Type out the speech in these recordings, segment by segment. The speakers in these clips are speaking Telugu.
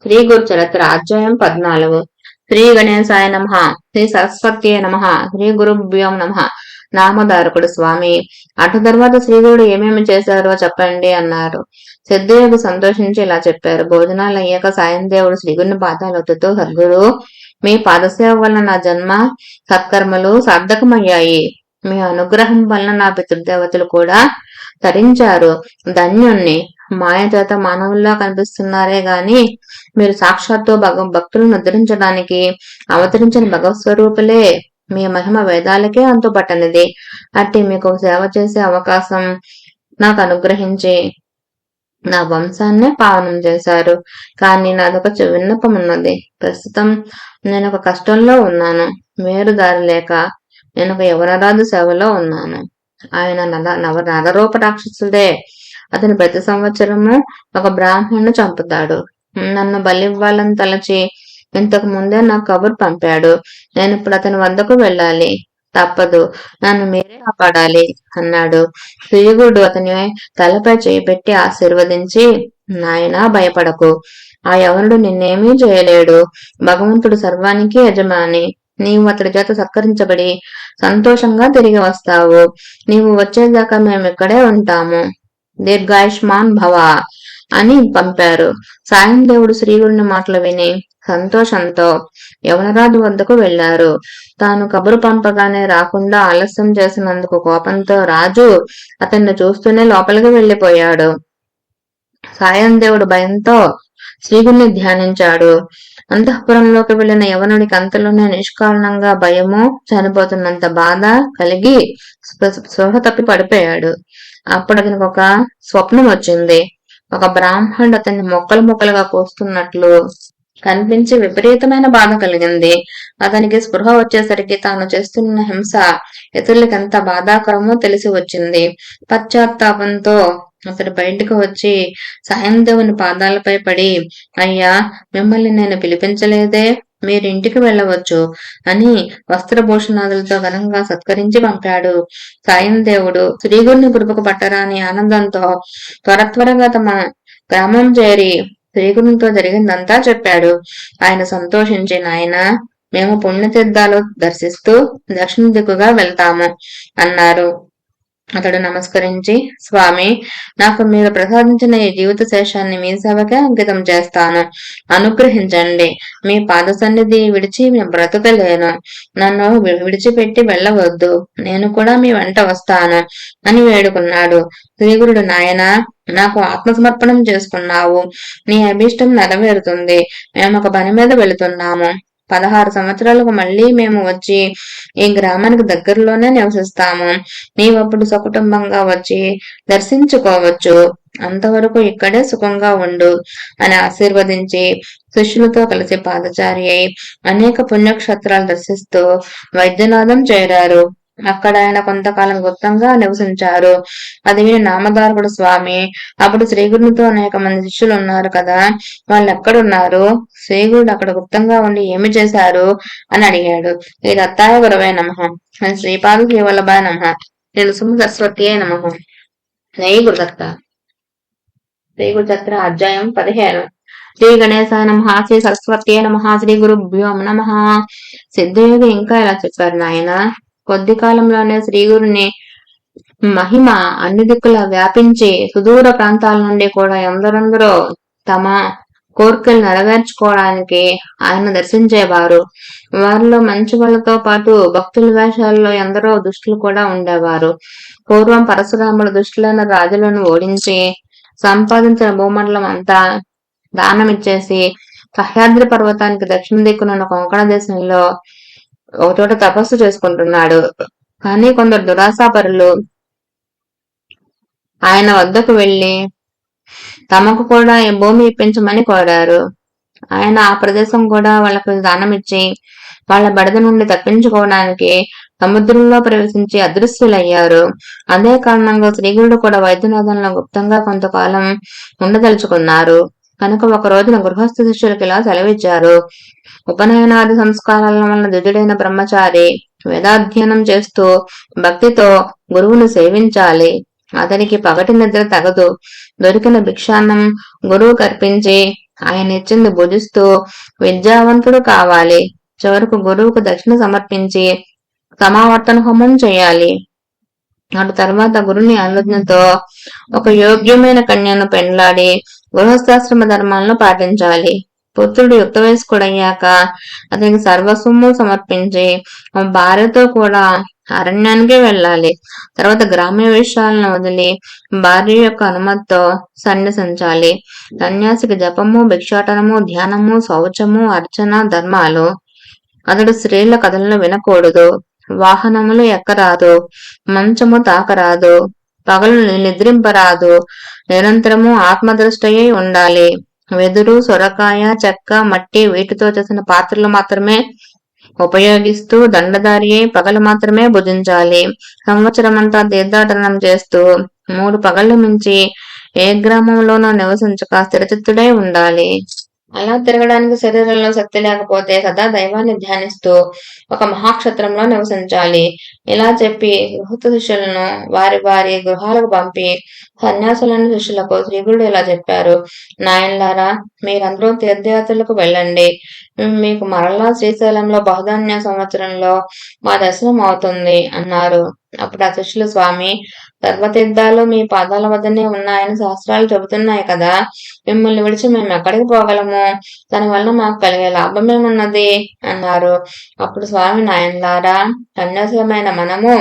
శ్రీ గురు చరిత్ర అధ్యాయం 14. శ్రీ గణేశాయ నమః. శ్రీ సరస్వత్యే నమః. శ్రీ గురుభ్యోం నమః. నామధారకుడు స్వామి. అటు తర్వాత శ్రీగురుడు ఏమేమి చేశారో చెప్పండి అన్నారు. సిద్ధయోగి సంతోషించి ఇలా చెప్పారు. భోజనాలు అయ్యాక సాయం దేవుడు శ్రీగురుని పాదాలు ఒత్తుతూ, సద్గురు, మీ పాదసేవ వలన నా జన్మ సత్కర్మలు సార్థకమయ్యాయి. మీ అనుగ్రహం వలన నా పితృదేవతలు కూడా తరించారు. ధన్యుణ్ణి. మాయ చేత మానవుల్లా కనిపిస్తున్నారే గాని మీరు సాక్షాత్తు భక్తులను ఉద్ధరించడానికి అవతరించిన భగవత్ స్వరూపులే. మీ మహిమ వేదాలకే అంతుపట్టనిది. అట్టి మీకు సేవ చేసే అవకాశం నాకు అనుగ్రహించి నా వంశాన్నే పావనం చేశారు. కానీ నాదొక విన్నపం ఉన్నది. ప్రస్తుతం నేను ఒక కష్టంలో ఉన్నాను. మేరు దారి లేక నేను ఒక యవనరాజు సేవలో ఉన్నాను. ఆయన నరరూప రాక్షసుడే. అతను ప్రతి సంవత్సరము ఒక బ్రాహ్మణుని చంపుతాడు. నన్ను బలివ్వాలని తలచి ఇంతకు ముందే నాకు కబురు పంపాడు. నేను ఇప్పుడు అతని వద్దకు వెళ్ళాలి. తప్పదు, నన్ను మీరే కాపాడాలి అన్నాడు. శ్రీగురుడు అతని తలపై చేపెట్టి ఆశీర్వదించి, నాయనా భయపడకు. ఆ యవనుడు నిన్నేమీ చేయలేడు. భగవంతుడు సర్వానికి యజమాని. నీవు అతడి చేత సత్కరించబడి సంతోషంగా తిరిగి వస్తావు. నీవు వచ్చేదాకా మేము ఇక్కడే ఉంటాము. దీర్ఘాయుష్మాన్ భవ అని పంపారు. సాయం దేవుడు శ్రీగురుని మాటలు విని సంతోషంతో యవనరాజు వద్దకు వెళ్లారు. తాను కబురు పంపగానే రాకుండా ఆలస్యం చేసినందుకు కోపంతో రాజు అతన్ని చూస్తూనే లోపలికి వెళ్లిపోయాడు. సాయం దేవుడు భయంతో శ్రీగురుని ధ్యానించాడు. అంతఃపురంలోకి వెళ్లిన యవనుడికి అంతలోనే నిష్కారణంగా భయము, చనిపోతున్నంత బాధ కలిగి స్పృహ తప్పి పడిపోయాడు. అప్పుడు అతనికి ఒక స్వప్నం వచ్చింది. ఒక బ్రాహ్మణుడు అతన్ని మొక్కలు మొక్కలుగా కోస్తున్నట్లు కనిపించి విపరీతమైన బాధ కలిగింది. అతనికి స్పృహ వచ్చేసరికి తాను చేస్తున్న హింస ఇతరులకి ఎంత బాధాకరమో తెలిసి వచ్చింది. పశ్చాత్తాపంతో అతడు బయటకు వచ్చి సాయం దేవుని పాదాలపై పడి, అయ్యా, మిమ్మల్ని నేను పిలిపించలేదే, మీరింటికి వెళ్ళవచ్చు అని వస్త్రభూషణాదులతో ఘనంగా సత్కరించి పంపాడు. సాయం దేవుడు శ్రీగురుని కృపకు పట్టరాని ఆనందంతో త్వరగా తమ గ్రామం చేరి శ్రీగురునితో జరిగిందంతా చెప్పాడు. ఆయన సంతోషించి, నాయన, మేము పుణ్యతీర్థాలు దర్శిస్తూ దక్షిణ దిక్కుగా వెళ్తాము అన్నారు. అతడు నమస్కరించి, స్వామి, నాకు మీరు ప్రసాదించిన ఈ జీవిత శేషాన్ని మీ సేవకే అంకితం చేస్తాను. అనుగ్రహించండి. మీ పాద సన్నిధి విడిచి బ్రతకలేను. నన్ను విడిచిపెట్టి వెళ్ళవద్దు. నేను కూడా మీ వెంట వస్తాను అని వేడుకున్నాడు. శ్రీగురుడు, నాయన, నాకు ఆత్మసమర్పణం చేసుకున్నావు. నీ అభీష్టం నెరవేరుతుంది. మేము ఒక పని మీద వెళుతున్నాము. 16 సంవత్సరాలకు మళ్లీ మేము వచ్చి ఈ గ్రామానికి దగ్గరలోనే నివసిస్తాము. నీవప్పుడు సకుటుంబంగా వచ్చి దర్శించుకోవచ్చు. అంతవరకు ఇక్కడే సుఖంగా ఉండు అని ఆశీర్వదించి శిష్యులతో కలిసి పాదచారి అయి అనేక పుణ్యక్షేత్రాలు దర్శిస్తూ వైద్యనాథం చేరారు. అక్కడ ఆయన కొంతకాలం గుప్తంగా నివసించారు. అది విని నామధారకుడు స్వామి, అప్పుడు శ్రీగురునితో అనేక మంది శిష్యులు ఉన్నారు కదా, వాళ్ళు ఎక్కడున్నారు? శ్రీగురుడు అక్కడ గుప్తంగా ఉండి ఏమి చేశారు అని అడిగాడు. ఈ దత్తాయ గురవే నమః. శ్రీపాద శ్రీవల్లభాయ నమః. నృసింహ సరస్వతియే నమః. నెయ్యి గురుదత్త. శ్రీ గురు చరిత్ర అధ్యాయం 15. శ్రీ గణేశాయ నమః. శ్రీ సరస్వతియే నమః. శ్రీ గురుభ్యోం నమః. సిద్ధయోగి ఇంకా ఇలా చెప్పారు. నాయన, కొద్ది కాలంలోనే శ్రీగురుని మహిమ అన్ని దిక్కులా వ్యాపించి సుదూర ప్రాంతాల నుండి కూడా ఎందరెందరో తమ కోరికలు నెరవేర్చుకోవడానికి ఆయన దర్శించేవారు. వారిలో మంచి వాళ్ళతో పాటు భక్తుల వేషాల్లో ఎందరో దుష్టులు కూడా ఉండేవారు. పూర్వం పరశురాముడు దుష్టులైన రాజులను ఓడించి సంపాదించిన భూమండలం అంతా దానమిచ్చేసి సహ్యాద్రి పర్వతానికి దక్షిణ దిక్కునున్న కొంకణ దేశంలో ఒకచోట తపస్సు చేసుకుంటున్నాడు. కానీ కొందరు దురాశాపరులు ఆయన వద్దకు వెళ్లి తమకు కూడా ఈ భూమి ఇప్పించమని కోరారు. ఆయన ఆ ప్రదేశం కూడా వాళ్లకు దానమిచ్చి వాళ్ల బెడద నుండి తప్పించుకోవడానికి సముద్రంలో ప్రవేశించి అదృశ్యులయ్యారు. అదే కారణంగా శ్రీగురుడు కూడా వైద్యనాథంలో గుప్తంగా కొంతకాలం ఉండదలుచుకున్నారు. కనుక ఒక రోజున గృహస్థ శిష్యులకు ఇలా సెలవిచ్చారు. ఉపనయనాది సంస్కారాల వలన దిదుడైన బ్రహ్మచారి వేదాధ్యయనం చేస్తూ భక్తితో గురువును సేవించాలి. అతనికి పగటి నిద్ర తగదు. దొరికిన భిక్షాన్నం గురువు కర్పించి ఆయన ఇచ్చింది భుజిస్తూ విద్యావంతుడు కావాలి. చివరకు గురువుకు దక్షిణ సమర్పించి సమావర్తన హోమం చేయాలి. అటు తర్వాత గురుని ఆలోచనతో ఒక యోగ్యమైన కన్యను పెండ్లాడి గృహస్థాశ్రమ ధర్మాలను పాటించాలి. పుత్రుడు యుక్త వయస్కుడయ్యాక అతనికి సర్వస్వము సమర్పించి భార్యతో కూడా అరణ్యానికి వెళ్ళాలి. తర్వాత గ్రామ్య విషయాలను వదిలి భార్య యొక్క అనుమతితో సన్యసించాలి. సన్యాసికి జపము, భిక్షాటనము, ధ్యానము, శౌచము, అర్చన ధర్మాలు. అతడు స్త్రీల కథలను వినకూడదు, వాహనములు ఎక్కరాదు, మంచము తాకరాదు, పగలు నిద్రింపరాదు, నిరంతరము ఆత్మదృష్టయ్యై ఉండాలి. వెదురు, సొరకాయ, చెక్క, మట్టి వీటితో చేసిన పాత్రలు మాత్రమే ఉపయోగిస్తూ దండధారి అయి పగలు మాత్రమే భుజించాలి. సంవత్సరమంతా తీర్థాటనం చేస్తూ 3 పగళ్లు మించి ఏ గ్రామంలోనూ నివసించక స్థిరచిత్తుడై ఉండాలి. అలా తిరగడానికి శరీరంలో శక్తి లేకపోతే సదా దైవాన్ని ధ్యానిస్తూ ఒక మహాక్షత్రంలో నివసించాలి. ఇలా చెప్పి గృహస్థ శిష్యులను వారి వారి గృహాలకు పంపి సన్యాసులను శిష్యులకు శ్రీగురుడు ఇలా చెప్పారు: నాయనలారా, మీరందరూ తీర్థయాత్రలకు వెళ్ళండి. మీకు మరలా శ్రీశైలంలో బహుధాన్య సంవత్సరంలో మా దర్శనం అవుతుంది అన్నారు. అప్పుడు ఆ శిష్యులు, స్వామి, సర్వతీర్థాలు మీ పాదాల వద్దనే ఉన్నాయని శాస్త్రాలు చెబుతున్నాయి కదా, మిమ్మల్ని విడిచి మేము ఎక్కడికి పోగలము? దానివల్ల మాకు కలిగే లాభమేమున్నది అన్నారు. అప్పుడు స్వామి, నాయనలారా, సన్యాసమైన మనము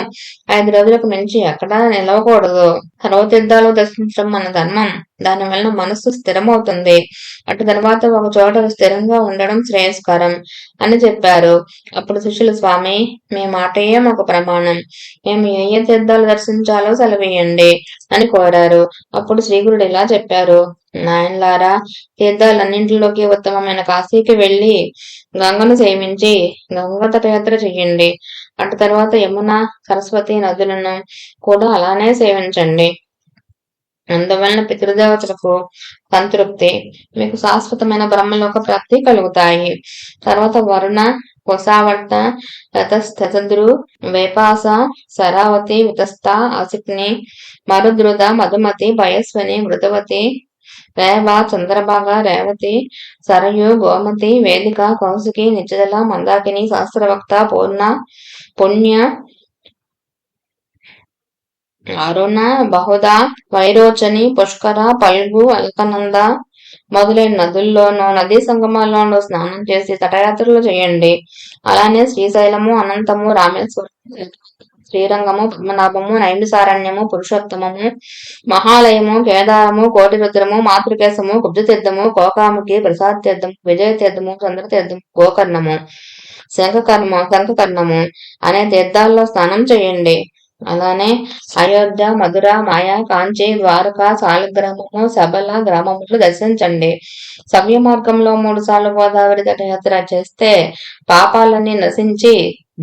5 రోజులకు మించి ఎక్కడా నిలవకూడదు. సర్వతీర్థాలు దర్శించడం మన ధర్మం. దానివల్ల మనస్సు స్థిరమవుతుంది. అటు తర్వాత ఒక చోట స్థిరంగా ఉండడం శ్రేయస్కరం అని చెప్పారు. అప్పుడు శిష్యులు, స్వామి, మీ మాటయే మాకు ప్రమాణం. మేము ఏ తీర్థాలు దర్శించాలో సెలవేయండి అని కోరారు. అప్పుడు శ్రీగురుడు ఇలా చెప్పారు: నాయనలారా, తీర్థాలన్నింటిలోకి ఉత్తమమైన కాశీకి వెళ్లి గంగను సేవించి గంగా తటయాత్ర చెయ్యండి. అటు తర్వాత యమున, సరస్వతి నదులను కూడా అలానే సేవించండి. అందువలన పితృదేవతలకు సంతృప్తి, మీకు శాశ్వతమైన బ్రహ్మలోక ప్రాప్తి కలుగుతాయి. తర్వాత వరుణ, కొసావర్త, రతస్థతద్రు, వేపాస, శరావతి, వితస్త, అసిక్ని, మరుద్రుద, మధుమతి, పయస్వని, మృతవతి, రేవ, చంద్రభాగ, రేవతి, సరయు, గోమతి, వేదిక, కౌశికి, నిత్యదల, మందాకిని, శాస్త్రవక్త, పూర్ణ, పుణ్య, అరుణ, బహుద, వైరోచని, పుష్కర, పల్గు, అల్కనంద మొదలైన నదుల్లోనూ నదీ సంగమాల్లోనూ స్నానం చేసి తటయాత్రలు చేయండి. అలానే శ్రీశైలము, అనంతము, రామేశ్వరం, శ్రీరంగము, పద్మనాభము, నైమిసారణ్యము, పురుషోత్తమము, మహాలయము, కేదారము, కోటిరుద్రము, మాతృకేశము, కుబ్జతీర్థము, కోకాముఖి, ప్రసాద్ తీర్థము, విజయ తీర్థము, చంద్రతీర్థము, గోకర్ణము, శంఖకర్ణము అనే తీర్థాల్లో స్నానం చేయండి. అలానే అయోధ్య, మధుర, మాయా, కాంచి, ద్వారక, సాలిగ్రామము, సబల గ్రామములు దర్శించండి. సవ్య మార్గంలో 3 సార్లు గోదావరి తటయాత్ర చేస్తే పాపాలన్నీ నశించి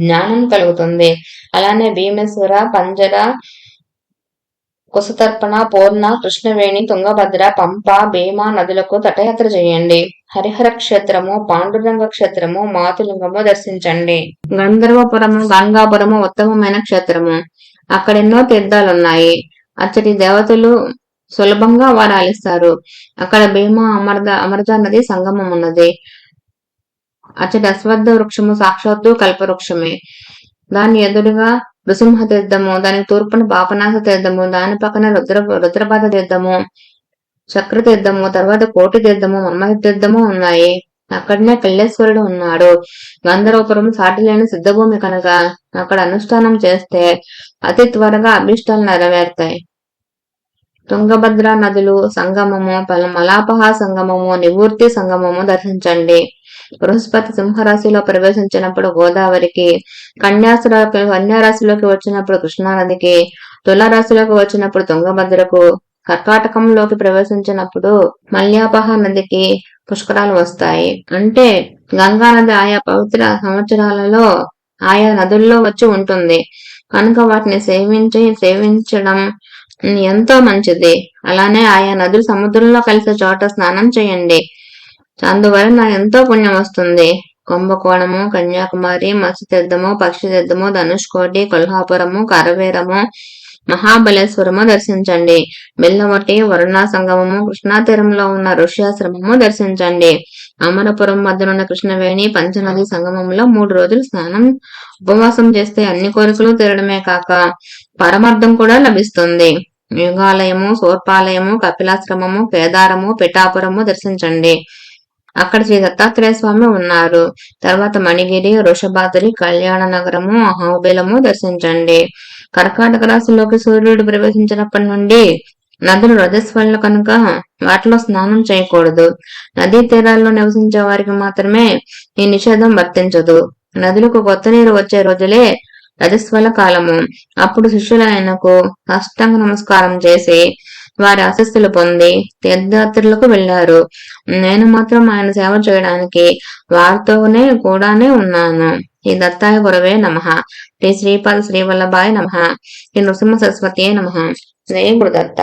జ్ఞానం కలుగుతుంది. అలానే భీమేశ్వర, పంజర, కుశతర్పణ, పూర్ణ, కృష్ణవేణి, తుంగభద్ర, పంప, భీమ నదులకు తటయాత్ర చేయండి. హరిహర క్షేత్రము, పాండురంగ క్షేత్రము, మాతులింగము దర్శించండి. గంధర్వపురము, గంగాపురము ఉత్తమమైన క్షేత్రము. అక్కడెన్నో తీర్థాలున్నాయి. అచ్చటి దేవతలు సులభంగా వరాలిస్తారు. అక్కడ భీమా అమర్జా నది సంగమం ఉన్నది. అచ్చటి అశ్వత్థ వృక్షము సాక్షాత్తు కల్పవృక్షమే. దాని ఎదురుగా నృసింహ తీర్థము, దానికి తూర్పున పాపనాశ తీర్థము, దాని పక్కన రుద్రపాద తీర్థము, చక్ర తీర్థము, తర్వాత కోటి తీర్థము, మన్మథ తీర్థము ఉన్నాయి. అక్కడనే కల్లేశ్వరుడు ఉన్నాడు. గంధర్వపురం సాటిలేని సిద్ధభూమి కనుక అక్కడ అనుష్ఠానం చేస్తే అతి త్వరగా అభిష్టాలు నెరవేరుతాయి. తుంగభద్ర నదులు సంగమము, మలాపహ సంగమము, నివృత్తి సంగమము దర్శించండి. బృహస్పతి సింహరాశిలో ప్రవేశించినప్పుడు గోదావరికి, కన్యారాశిలోకి వచ్చినప్పుడు కృష్ణానదికి, తులారాశిలోకి వచ్చినప్పుడు తుంగభద్రకు, కర్కాటకంలోకి ప్రవేశించినప్పుడు మల్యాపహ నదికి పుష్కరాలు వస్తాయి. అంటే గంగా నది ఆయా పవిత్ర సంవత్సరాలలో ఆయా నదుల్లో వచ్చి ఉంటుంది కనుక వాటిని సేవించడం ఎంతో మంచిది. అలానే ఆయా నదులు సముద్రంలో కలిసే చోట స్నానం చేయండి. అందువలన ఎంతో పుణ్యం వస్తుంది. కుంభకోణము, కన్యాకుమారి, మత్స్య తీర్థము, పక్షి తీర్థము, ధనుష్కోటి, కొల్హాపురము, కరవేరము, మహాబలేశ్వరము దర్శించండి. బెల్లవటి వరుణ సంగమము, కృష్ణా తీరంలో ఉన్న ఋష్యాశ్రమము దర్శించండి. అమరపురం మధ్యనున్న కృష్ణవేణి పంచనది సంగమంలో 3 రోజులు స్నానం ఉపవాసం చేస్తే అన్ని కోరికలు తీరడమే కాక పరమార్థం కూడా లభిస్తుంది. యుగాలయము, శూర్పాలయము, కపిలాశ్రమము, కేదారము, పిఠాపురము దర్శించండి. అక్కడ శ్రీ దత్తాత్రేయ స్వామి ఉన్నారు. తర్వాత మణిగిరి, వృషభాద్రి, కళ్యాణ నగరము, అహోబిలము దర్శించండి. కర్కాటక రాశిలోకి సూర్యుడు ప్రవేశించినప్పటి నుండి నదులు రజస్వలు కనుక వాటిలో స్నానం చేయకూడదు. నదీ తీరాల్లో నివసించే వారికి మాత్రమే ఈ నిషేధం వర్తించదు. నదులకు కొత్త నీరు వచ్చే రోజులే రజస్వల కాలము. అప్పుడు శిష్యులు ఆయనకు సాష్టాంగ నమస్కారం చేసి వారి ఆశస్సులు పొంది తీర్థయాత్రలకు వెళ్లారు. నేను మాత్రం ఆయన సేవ చేయడానికి వారితోనే కూడానే ఉన్నాను. శ్రీ దత్తాయ గురవే నమః. శ్రీ శ్రీపాద శ్రీవల్లభాయ నమః. శ్రీ నృసింహ సరస్వతియే నమః. జయ గురుదత్త.